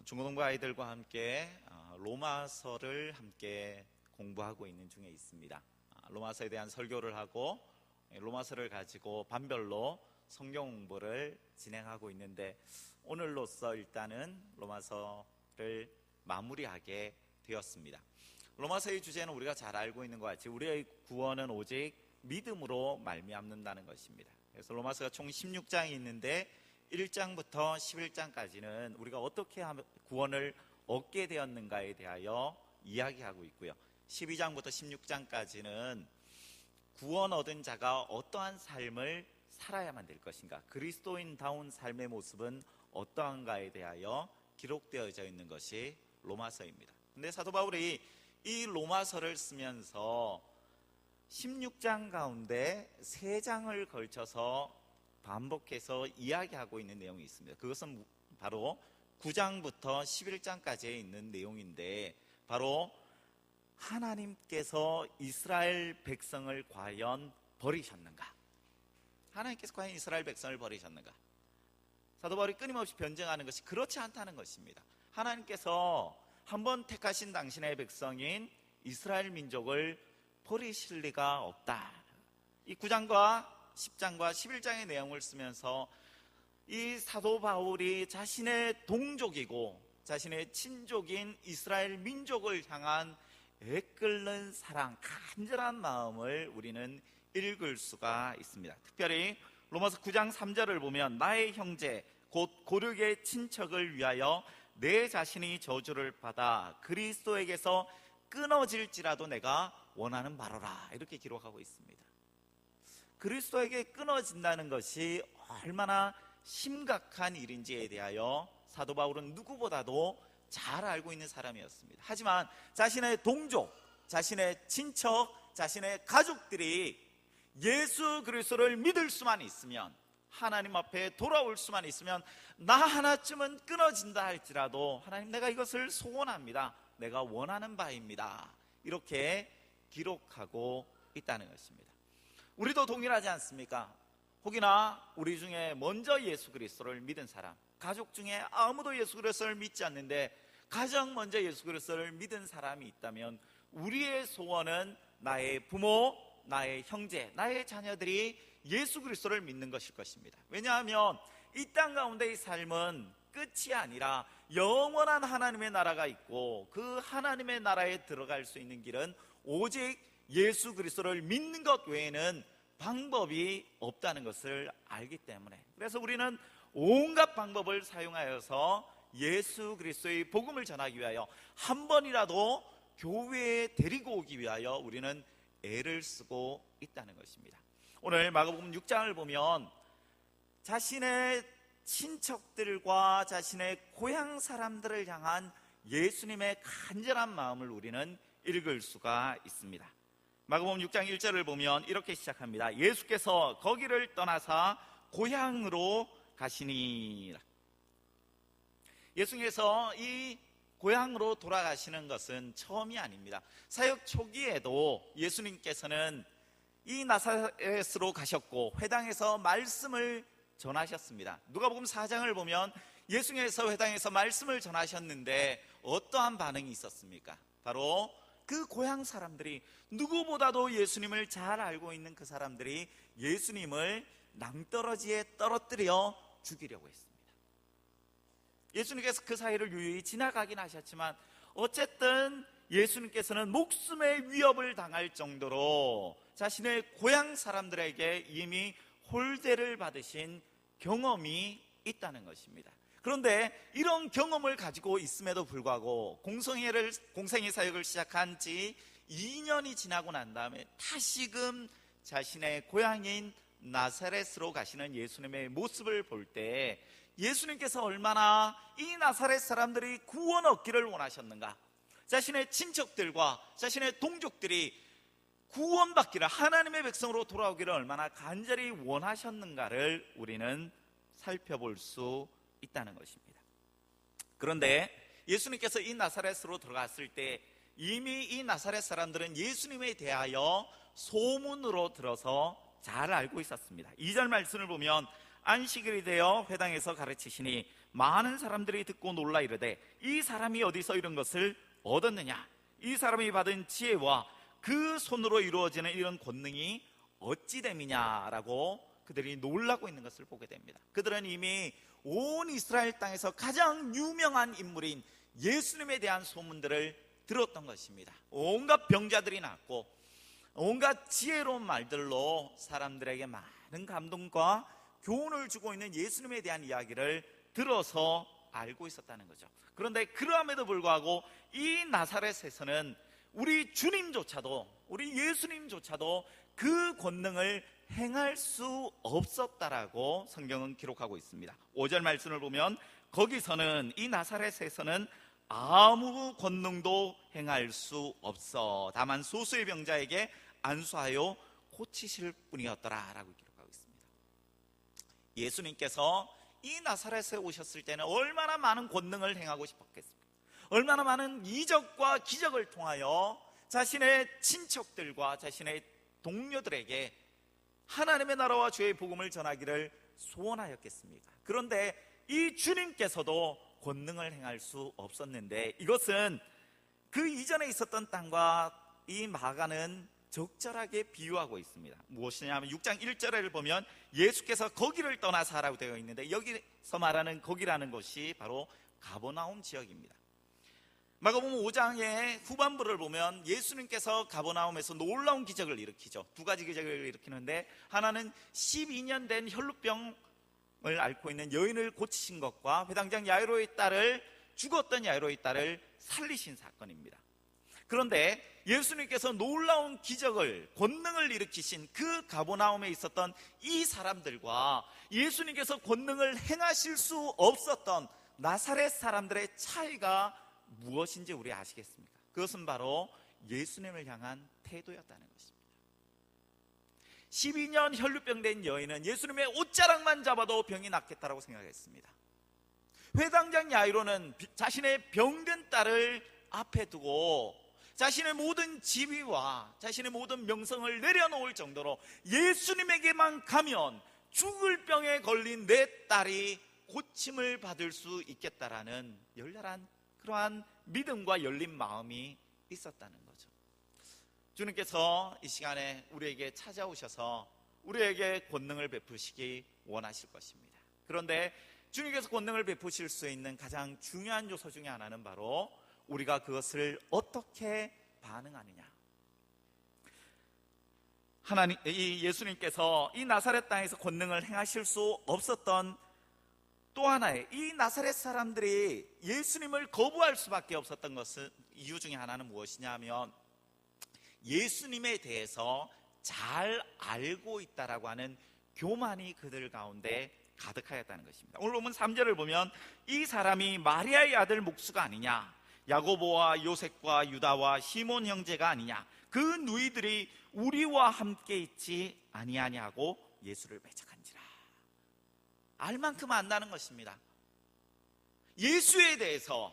중고등부 아이들과 함께 로마서를 함께 공부하고 있는 중에 있습니다. 로마서에 대한 설교를 하고 로마서를 가지고 반별로 성경 공부를 진행하고 있는데, 오늘로써 일단은 로마서를 마무리하게 되었습니다. 로마서의 주제는 우리가 잘 알고 있는 것 같이 우리의 구원은 오직 믿음으로 말미암는다는 것입니다. 그래서 로마서가 총 16장이 있는데 1장부터 11장까지는 우리가 어떻게 하면 구원을 얻게 되었는가에 대하여 이야기하고 있고요, 12장부터 16장까지는 구원 얻은 자가 어떠한 삶을 살아야만 될 것인가, 그리스도인다운 삶의 모습은 어떠한가에 대하여 기록되어져 있는 것이 로마서입니다. 근데 사도 바울이 이 로마서를 쓰면서 16장 가운데 3장을 걸쳐서 반복해서 이야기하고 있는 내용이 있습니다. 그것은 바로 9장부터 11장까지에 있는 내용인데, 바로 하나님께서 이스라엘 백성을 과연 버리셨는가? 하나님께서 과연 이스라엘 백성을 버리셨는가? 사도 바울이 끊임없이 변증하는 것이 그렇지 않다는 것입니다. 하나님께서 한번 택하신 당신의 백성인 이스라엘 민족을 버리실 리가 없다. 이 9장과 10장과 11장의 내용을 쓰면서 이 사도 바울이 자신의 동족이고 자신의 친족인 이스라엘 민족을 향한 애끓는 사랑, 간절한 마음을 우리는 읽을 수가 있습니다. 특별히 로마서 9장 3절을 보면, 나의 형제 곧 고륙의 친척을 위하여 내 자신이 저주를 받아 그리스도에게서 끊어질지라도 내가 원하는 바로라, 이렇게 기록하고 있습니다. 그리스도에게 끊어진다는 것이 얼마나 심각한 일인지에 대하여 사도 바울은 누구보다도 잘 알고 있는 사람이었습니다. 하지만 자신의 동족, 자신의 친척, 자신의 가족들이 예수 그리스도를 믿을 수만 있으면, 하나님 앞에 돌아올 수만 있으면, 나 하나쯤은 끊어진다 할지라도 하나님, 내가 이것을 소원합니다, 내가 원하는 바입니다, 이렇게 기록하고 있다는 것입니다. 우리도 동일하지 않습니까? 혹이나 우리 중에 먼저 예수 그리스도를 믿은 사람, 가족 중에 아무도 예수 그리스도를 믿지 않는데 가장 먼저 예수 그리스도를 믿은 사람이 있다면, 우리의 소원은 나의 부모, 나의 형제, 나의 자녀들이 예수 그리스도를 믿는 것일 것입니다. 왜냐하면 이 땅 가운데의 삶은 끝이 아니라 영원한 하나님의 나라가 있고, 그 하나님의 나라에 들어갈 수 있는 길은 오직 예수 그리스도를 믿는 것 외에는 방법이 없다는 것을 알기 때문에, 그래서 우리는 온갖 방법을 사용하여서 예수 그리스도의 복음을 전하기 위하여, 한 번이라도 교회에 데리고 오기 위하여 우리는 애를 쓰고 있다는 것입니다. 오늘 마가복음 6장을 보면 자신의 친척들과 자신의 고향 사람들을 향한 예수님의 간절한 마음을 우리는 읽을 수가 있습니다. 마가복음 6장 1절을 보면 이렇게 시작합니다. 예수께서 거기를 떠나사 고향으로 가시니라. 예수께서 이 고향으로 돌아가시는 것은 처음이 아닙니다. 사역 초기에도 예수님께서는 이 나사렛으로 가셨고 회당에서 말씀을 전하셨습니다. 누가복음 4장을 보면 예수님께서 회당에서 말씀을 전하셨는데 어떠한 반응이 있었습니까? 바로 그 고향 사람들이, 누구보다도 예수님을 잘 알고 있는 그 사람들이 예수님을 낭떠러지에 떨어뜨려 죽이려고 했습니다. 예수님께서 그 사이를 유유히 지나가긴 하셨지만 어쨌든 예수님께서는 목숨의 위협을 당할 정도로 자신의 고향 사람들에게 이미 홀대를 받으신 경험이 있다는 것입니다. 그런데 이런 경험을 가지고 있음에도 불구하고 공생애 사역을 시작한 지 2년이 지나고 난 다음에 다시금 자신의 고향인 나사렛으로 가시는 예수님의 모습을 볼 때, 예수님께서 얼마나 이 나사렛 사람들이 구원 얻기를 원하셨는가, 자신의 친척들과 자신의 동족들이 구원받기를, 하나님의 백성으로 돌아오기를 얼마나 간절히 원하셨는가를 우리는 살펴볼 수 있다는 것입니다. 그런데 예수님께서 이 나사렛으로 들어갔을 때 이미 이 나사렛 사람들은 예수님에 대하여 소문으로 들어서 잘 알고 있었습니다. 2절 말씀을 보면 안식일이 되어 회당에서 가르치시니 많은 사람들이 듣고 놀라 이르되 이 사람이 어디서 이런 것을 얻었느냐? 이 사람이 받은 지혜와 그 손으로 이루어지는 이런 권능이 어찌 됨이냐라고 그들이 놀라고 있는 것을 보게 됩니다. 그들은 이미 온 이스라엘 땅에서 가장 유명한 인물인 예수님에 대한 소문들을 들었던 것입니다. 온갖 병자들이 낫고 온갖 지혜로운 말들로 사람들에게 많은 감동과 교훈을 주고 있는 예수님에 대한 이야기를 들어서 알고 있었다는 거죠. 그런데 그러함에도 불구하고 이 나사렛에서는 우리 주님조차도, 우리 예수님조차도 그 권능을 행할 수 없었다라고 성경은 기록하고 있습니다. 5절 말씀을 보면 거기서는, 이 나사렛에서는 아무 권능도 행할 수 없어 다만 소수의 병자에게 안수하여 고치실 뿐이었더라라고 기록하고 있습니다. 예수님께서 이 나사렛에 오셨을 때는 얼마나 많은 권능을 행하고 싶었겠습니까? 얼마나 많은 이적과 기적을 통하여 자신의 친척들과 자신의 동료들에게 하나님의 나라와 주의 복음을 전하기를 소원하였겠습니까? 그런데 이 주님께서도 권능을 행할 수 없었는데, 이것은 그 이전에 있었던 땅과 이 마가는 적절하게 비유하고 있습니다. 무엇이냐면 6장 1절을 보면 예수께서 거기를 떠나사라고 되어 있는데, 여기서 말하는 거기라는 것이 바로 가버나움 지역입니다. 마가복음 5장의 후반부를 보면 예수님께서 가버나움에서 놀라운 기적을 일으키죠. 두 가지 기적을 일으키는데, 하나는 12년 된 혈루병을 앓고 있는 여인을 고치신 것과 회당장 야이로의 딸을, 죽었던 야이로의 딸을 살리신 사건입니다. 그런데 예수님께서 놀라운 기적을, 권능을 일으키신 그 가버나움에 있었던 이 사람들과 예수님께서 권능을 행하실 수 없었던 나사렛 사람들의 차이가 무엇인지 우리 아시겠습니까? 그것은 바로 예수님을 향한 태도였다는 것입니다. 12년 혈루병 된 여인은 예수님의 옷자락만 잡아도 병이 낫겠다라고 생각했습니다. 회당장 야이로는 자신의 병든 딸을 앞에 두고 자신의 모든 지위와 자신의 모든 명성을 내려놓을 정도로 예수님에게만 가면 죽을 병에 걸린 내 딸이 고침을 받을 수 있겠다라는 열렬한 그러한 믿음과 열린 마음이 있었다는 거죠. 주님께서 이 시간에 우리에게 찾아오셔서 우리에게 권능을 베푸시기 원하실 것입니다. 그런데 주님께서 권능을 베푸실 수 있는 가장 중요한 요소 중에 하나는 바로 우리가 그것을 어떻게 반응하느냐. 이 예수님께서 이 나사렛 땅에서 권능을 행하실 수 없었던 또 하나의, 이 나사렛 사람들이 예수님을 거부할 수밖에 없었던 것은, 이유 중에 하나는 무엇이냐 하면 예수님에 대해서 잘 알고 있다라고 하는 교만이 그들 가운데 가득하였다는 것입니다. 오늘 보면 3절을 보면 이 사람이 마리아의 아들 목수가 아니냐, 야고보와 요셉과 유다와 시몬 형제가 아니냐, 그 누이들이 우리와 함께 있지 아니하냐고 예수를 배척한지라. 알 만큼 안다는 것입니다. 예수에 대해서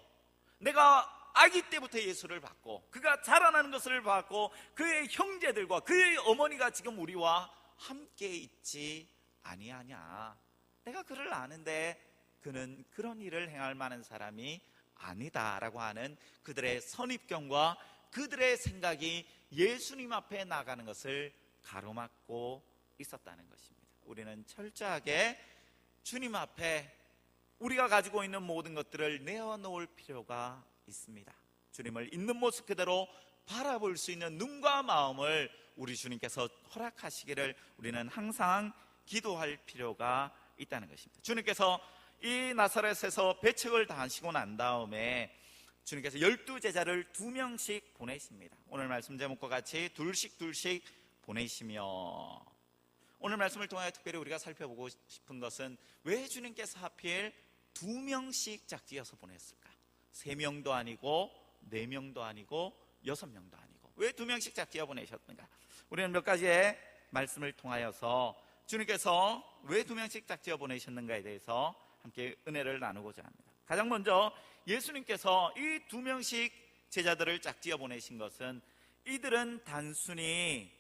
내가 아기 때부터 예수를 받고 그가 자라나는 것을 봤고 그의 형제들과 그의 어머니가 지금 우리와 함께 있지 아니하냐, 내가 그를 아는데 그는 그런 일을 행할 만한 사람이 아니다라고 하는 그들의 선입견과 그들의 생각이 예수님 앞에 나가는 것을 가로막고 있었다는 것입니다. 우리는 철저하게 주님 앞에 우리가 가지고 있는 모든 것들을 내어놓을 필요가 있습니다. 주님을 있는 모습 그대로 바라볼 수 있는 눈과 마음을 우리 주님께서 허락하시기를 우리는 항상 기도할 필요가 있다는 것입니다. 주님께서 이 나사렛에서 배척을 당하시고 난 다음에 주님께서 12제자를 2명씩 보내십니다. 오늘 말씀 제목과 같이 둘씩 보내시며, 오늘 말씀을 통하여 특별히 우리가 살펴보고 싶은 것은 왜 주님께서 하필 2명씩 짝지어서 보냈을까? 3명도 아니고 4명도 아니고 6명도 아니고 왜 2명씩 짝지어 보내셨는가? 우리는 몇 가지의 말씀을 통하여서 주님께서 왜 2명씩 짝지어 보내셨는가에 대해서 함께 은혜를 나누고자 합니다. 가장 먼저 예수님께서 이 2명씩 제자들을 짝지어 보내신 것은 이들은 단순히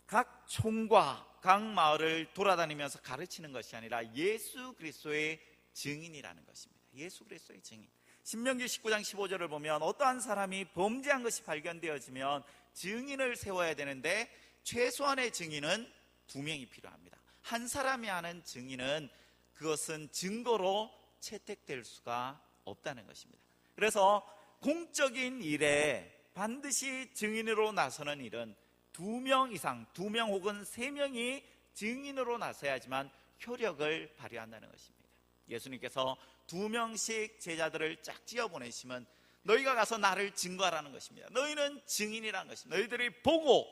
각 총과 각 마을을 돌아다니면서 가르치는 것이 아니라 예수 그리스도의 증인이라는 것입니다. 예수 그리스도의 증인. 신명기 19장 15절을 보면 어떠한 사람이 범죄한 것이 발견되어지면 증인을 세워야 되는데 최소한의 증인은 2명이 필요합니다. 한 사람이 하는 증인은 그것은 증거로 채택될 수가 없다는 것입니다. 그래서 공적인 일에 반드시 증인으로 나서는 일은 2명 이상, 2명 혹은 3명이 증인으로 나서야지만 효력을 발휘한다는 것입니다. 예수님께서 2명씩 제자들을 쫙 지어 보내시면 너희가 가서 나를 증거하라는 것입니다. 너희는 증인이라는 것입니다. 너희들이 보고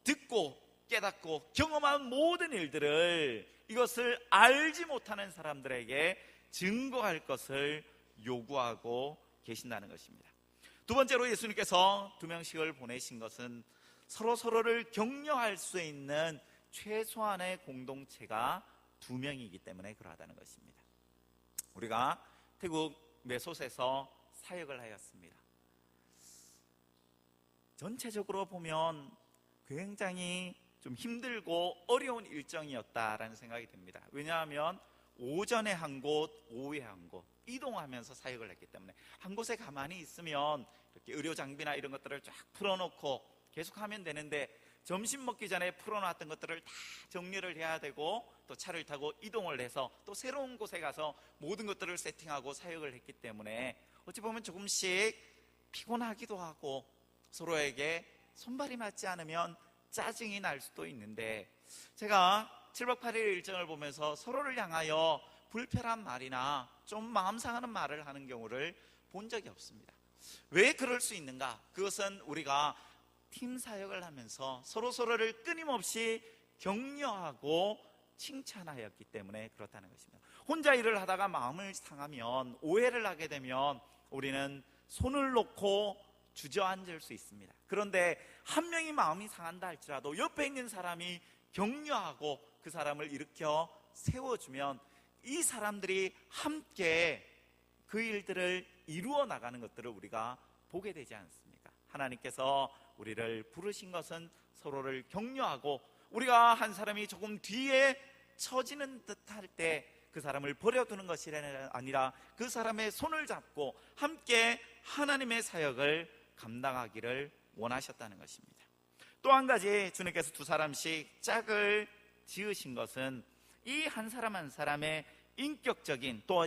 듣고 깨닫고 경험한 모든 일들을, 이것을 알지 못하는 사람들에게 증거할 것을 요구하고 계신다는 것입니다. 두 번째로 예수님께서 2명씩을 보내신 것은 서로를 격려할 수 있는 최소한의 공동체가 2명이기 때문에 그러하다는 것입니다. 우리가 태국 메솥에서 사역을 하였습니다. 전체적으로 보면 굉장히 좀 힘들고 어려운 일정이었다라는 생각이 듭니다. 왜냐하면 오전에 한 곳, 오후에 한 곳 이동하면서 사역을 했기 때문에 한 곳에 가만히 있으면 이렇게 의료 장비나 이런 것들을 쫙 풀어놓고 계속 하면 되는데 점심 먹기 전에 풀어놨던 것들을 다 정리를 해야 되고 또 차를 타고 이동을 해서 또 새로운 곳에 가서 모든 것들을 세팅하고 사역을 했기 때문에 어찌 보면 조금씩 피곤하기도 하고 서로에게 손발이 맞지 않으면 짜증이 날 수도 있는데, 제가 7박 8일 일정을 보면서 서로를 향하여 불편한 말이나 좀 마음 상하는 말을 하는 경우를 본 적이 없습니다. 왜 그럴 수 있는가? 그것은 우리가 팀 사역을 하면서 서로를 끊임없이 격려하고 칭찬하였기 때문에 그렇다는 것입니다. 혼자 일을 하다가 마음을 상하면, 오해를 하게 되면 우리는 손을 놓고 주저앉을 수 있습니다. 그런데 한 명이 마음이 상한다 할지라도 옆에 있는 사람이 격려하고 그 사람을 일으켜 세워주면 이 사람들이 함께 그 일들을 이루어 나가는 것들을 우리가 보게 되지 않습니까? 하나님께서 우리를 부르신 것은 서로를 격려하고, 우리가 한 사람이 조금 뒤에 처지는 듯할 때 그 사람을 버려두는 것이 아니라 그 사람의 손을 잡고 함께 하나님의 사역을 감당하기를 원하셨다는 것입니다. 또 한 가지, 주님께서 2사람씩 짝을 지으신 것은 이 한 사람 한 사람의 인격적인 또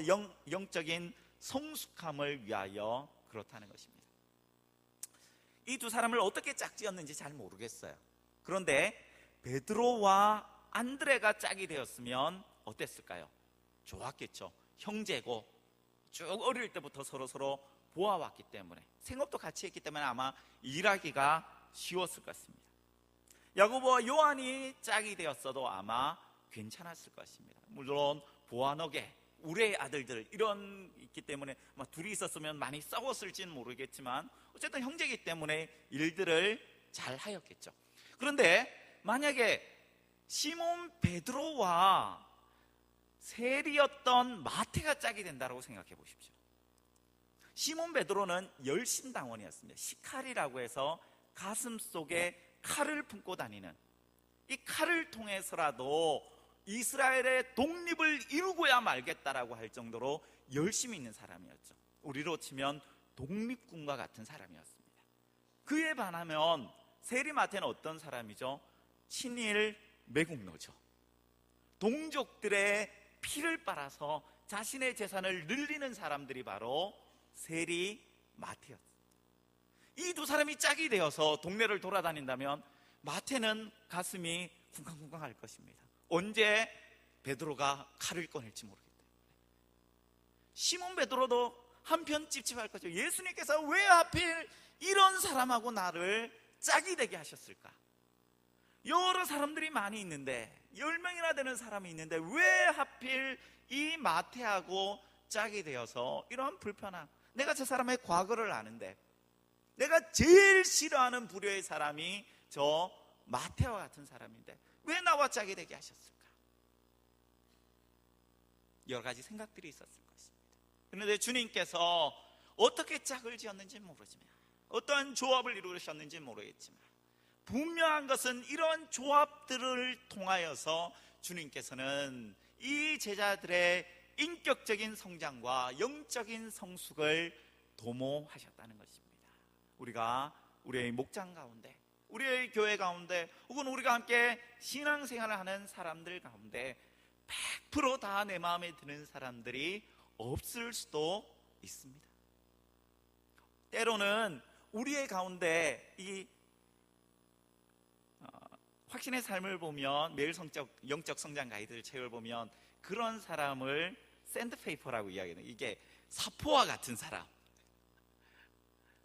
영적인 성숙함을 위하여 그렇다는 것입니다. 이 2사람을 어떻게 짝지었는지 잘 모르겠어요. 그런데 베드로와 안드레가 짝이 되었으면 어땠을까요? 좋았겠죠. 형제고 쭉 어릴 때부터 서로 보아왔기 때문에, 생업도 같이 했기 때문에 아마 일하기가 쉬웠을 것 같습니다. 야고보와 요한이 짝이 되었어도 아마 괜찮았을 것입니다. 물론 보아너게, 우레의 아들들 이런 있기 때문에 둘이 있었으면 많이 싸웠을지는 모르겠지만 어쨌든 형제이기 때문에 일들을 잘 하였겠죠. 그런데 만약에 시몬 베드로와 세리였던 마태가 짝이 된다고 생각해 보십시오. 시몬 베드로는 열심당원이었습니다. 시칼이라고 해서 가슴 속에 칼을 품고 다니는, 이 칼을 통해서라도 이스라엘의 독립을 이루고야 말겠다라고 할 정도로 열심히 있는 사람이었죠. 우리로 치면 독립군과 같은 사람이었습니다. 그에 반하면 세리 마태는 어떤 사람이죠? 친일 매국노죠. 동족들의 피를 빨아서 자신의 재산을 늘리는 사람들이 바로 세리 마태였습니다. 이 2사람이 짝이 되어서 동네를 돌아다닌다면 마태는 가슴이 쿵쾅쿵쾅 할 것입니다. 언제 베드로가 칼을 꺼낼지 모르겠다. 시몬 베드로도 한편 찝찝할 거죠. 예수님께서 왜 하필 이런 사람하고 나를 짝이 되게 하셨을까? 여러 사람들이 많이 있는데, 10명이나 되는 사람이 있는데 왜 하필 이 마태하고 짝이 되어서 이러한 불편함, 내가 저 사람의 과거를 아는데, 내가 제일 싫어하는 부류의 사람이 저 마태와 같은 사람인데 왜 나와 짝이 되게 하셨을까? 여러 가지 생각들이 있었을 것입니다. 그런데 주님께서 어떻게 짝을 지었는지 모르지만, 어떠한 조합을 이루셨는지 모르겠지만 분명한 것은 이런 조합들을 통하여서 주님께서는 이 제자들의 인격적인 성장과 영적인 성숙을 도모하셨다는 것입니다. 우리가 우리의 목장 가운데, 우리의 교회 가운데, 혹은 우리가 함께 신앙생활을 하는 사람들 가운데 100% 다 내 마음에 드는 사람들이 없을 수도 있습니다. 때로는 우리의 가운데 이 확신의 삶을 보면, 매일 영적 성장 가이드를 책을 보면 그런 사람을 샌드페이퍼라고 이야기해요. 이게 사포와 같은 사람.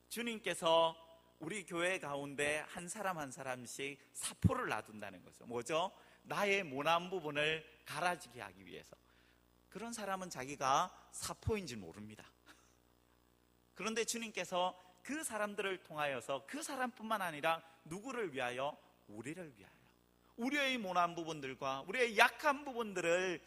주님께서 우리 교회 가운데 한 사람 한 사람씩 사포를 놔둔다는 거죠. 뭐죠? 나의 모난 부분을 갈아지게 하기 위해서. 그런 사람은 자기가 사포인지 모릅니다. 그런데 주님께서 그 사람들을 통하여서 그 사람뿐만 아니라 누구를 위하여? 우리를 위하여. 우리의 모난 부분들과 우리의 약한 부분들을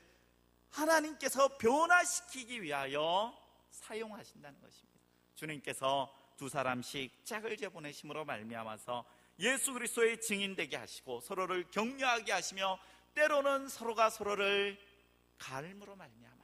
하나님께서 변화시키기 위하여 사용하신다는 것입니다. 주님께서 두 사람씩 짝을 져 보내심으로 말미암아서 예수 그리스도의 증인 되게 하시고 서로를 격려하게 하시며, 때로는 서로가 서로를 갈므로 말미암아,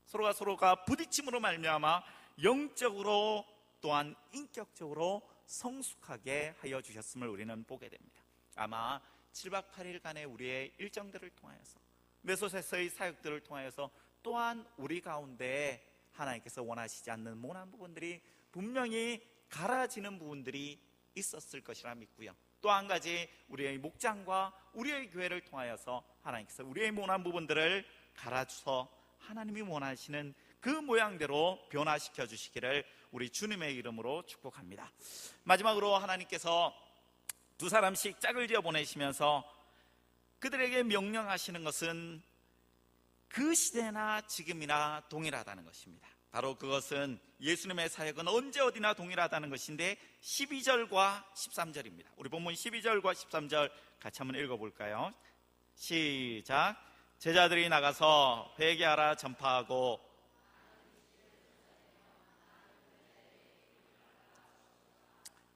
서로가 부딪힘으로 말미암아 영적으로 또한 인격적으로 성숙하게 하여 주셨음을 우리는 보게 됩니다. 아마 7박 8일간의 우리의 일정들을 통하여서, 메소서의 사역들을 통하여서 또한 우리 가운데 하나님께서 원하시지 않는 모난 부분들이 분명히 갈아지는 부분들이 있었을 것이라 믿고요. 또 한 가지, 우리의 목장과 우리의 교회를 통하여서 하나님께서 우리의 모난 부분들을 갈아주서 하나님이 원하시는 그 모양대로 변화시켜 주시기를 우리 주님의 이름으로 축복합니다. 마지막으로 하나님께서 두 사람씩 짝을 지어 보내시면서 그들에게 명령하시는 것은 그 시대나 지금이나 동일하다는 것입니다. 바로 그것은 예수님의 사역은 언제 어디나 동일하다는 것인데 12절과 13절입니다. 우리 본문 12절과 13절 같이 한번 읽어볼까요? 시작. 제자들이 나가서 회개하라 전파하고.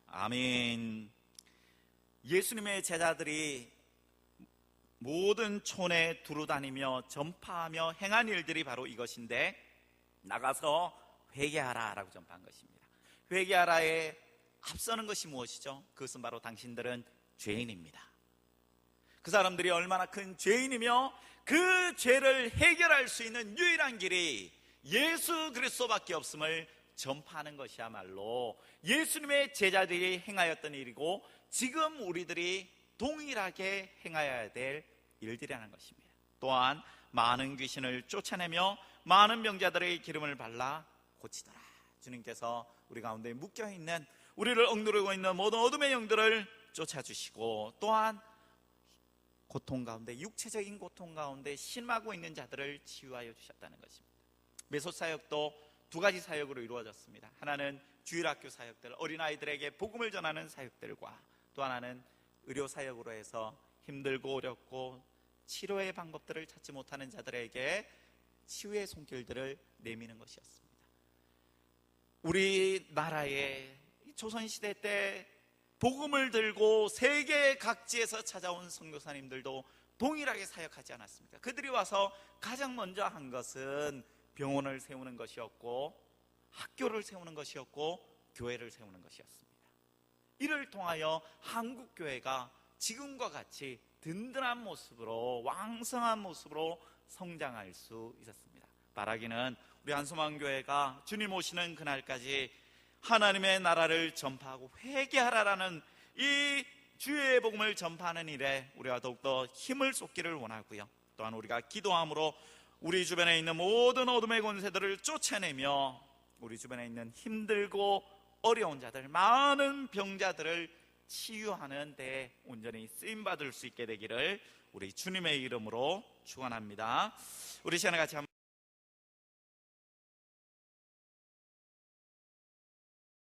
아멘. 예수님의 제자들이 모든 촌에 두루다니며 전파하며 행한 일들이 바로 이것인데, 나가서 회개하라 라고 전파한 것입니다. 회개하라에 앞서는 것이 무엇이죠? 그것은 바로 당신들은 죄인입니다. 그 사람들이 얼마나 큰 죄인이며 그 죄를 해결할 수 있는 유일한 길이 예수 그리스도밖에 없음을 전파하는 것이야말로 예수님의 제자들이 행하였던 일이고, 지금 우리들이 동일하게 행해야 될 일들이라는 것입니다. 또한 많은 귀신을 쫓아내며 많은 병자들의 기름을 발라 고치더라. 주님께서 우리 가운데 묶여있는, 우리를 억누르고 있는 모든 어둠의 영들을 쫓아주시고, 또한 고통 가운데, 육체적인 고통 가운데 신음하고 있는 자들을 치유하여 주셨다는 것입니다. 메소 사역도 두 가지 사역으로 이루어졌습니다. 하나는 주일학교 사역들, 어린아이들에게 복음을 전하는 사역들과, 또 하나는 의료 사역으로 해서 힘들고 어렵고 치료의 방법들을 찾지 못하는 자들에게 치유의 손길들을 내미는 것이었습니다. 우리나라의 조선시대 때 복음을 들고 세계 각지에서 찾아온 선교사님들도 동일하게 사역하지 않았습니까? 그들이 와서 가장 먼저 한 것은 병원을 세우는 것이었고, 학교를 세우는 것이었고, 교회를 세우는 것이었습니다. 이를 통하여 한국교회가 지금과 같이 든든한 모습으로, 왕성한 모습으로 성장할 수 있었습니다. 바라기는 우리 한소망교회가 주님 오시는 그날까지 하나님의 나라를 전파하고 회개하라라는 이 주의 복음을 전파하는 일에 우리가 더욱더 힘을 쏟기를 원하고요. 또한 우리가 기도함으로 우리 주변에 있는 모든 어둠의 권세들을 쫓아내며 우리 주변에 있는 힘들고 어려운 자들, 많은 병자들을 치유하는 데 온전히 쓰임받을 수 있게 되기를 우리 주님의 이름으로 축원합니다. 우리 시간에 같이 한번